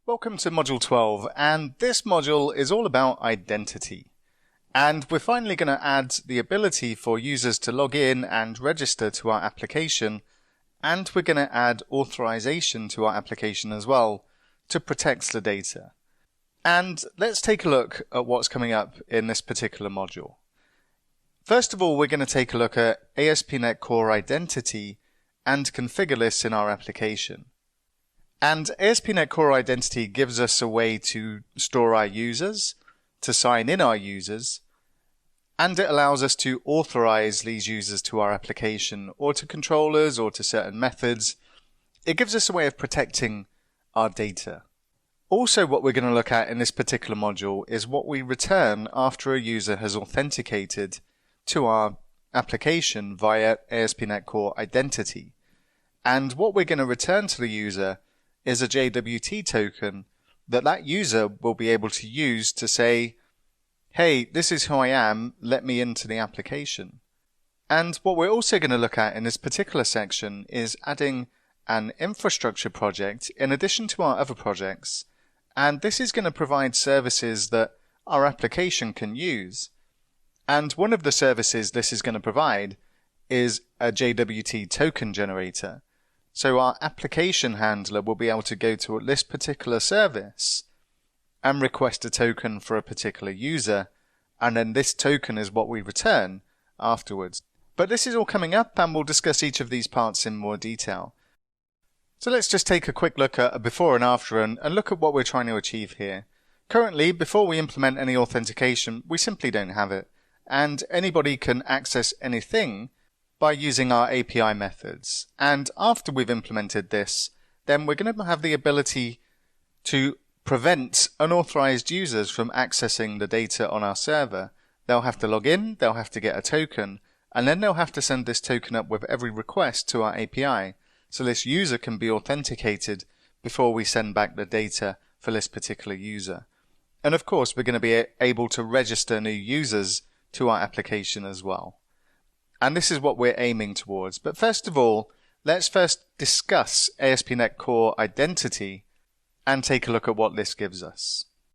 Welcome to Module 12, and this module is all about identity. And we're finally going to add the ability for users to log in and register to our application, and we're going to add authorization to our application as well to protect the data. And let's take a look at what's coming up in this particular module. First of all, we're going to take a look at ASP.NET Core Identity and configure lists in our application. And ASP.NET Core Identity gives us a way to store our users, to sign in our users, and it allows us to authorize these users to our application or to controllers or to certain methods. It gives us a way of protecting our data. Also, what we're going to look at in this particular module is what we return after a user has authenticated to our application via ASP.NET Core Identity. And what we're going to return to the user is a JWT token that user will be able to use to say, hey, this is who I am, let me into the application. And what we're also going to look at in this particular section is adding an infrastructure project in addition to our other projects. And this is going to provide services that our application can use. And one of the services this is going to provide is a JWT token generator. So our application handler will be able to go to this particular service and request a token for a particular user, and then this token is what we return afterwards. But this is all coming up, and we'll discuss each of these parts in more detail. So let's just take a quick look at a before and after and look at what we're trying to achieve here. Currently, before we implement any authentication, we simply don't have it, and anybody can access anything by using our API methods. And after we've implemented this, then we're going to have the ability to prevent unauthorized users from accessing the data on our server. They'll have to log in, they'll have to get a token, and then they'll have to send this token up with every request to our API. So this user can be authenticated before we send back the data for this particular user. And of course, we're going to be able to register new users to our application as well. And this is what we're aiming towards. But first of all, let's first discuss ASP.NET Core Identity and take a look at what this gives us.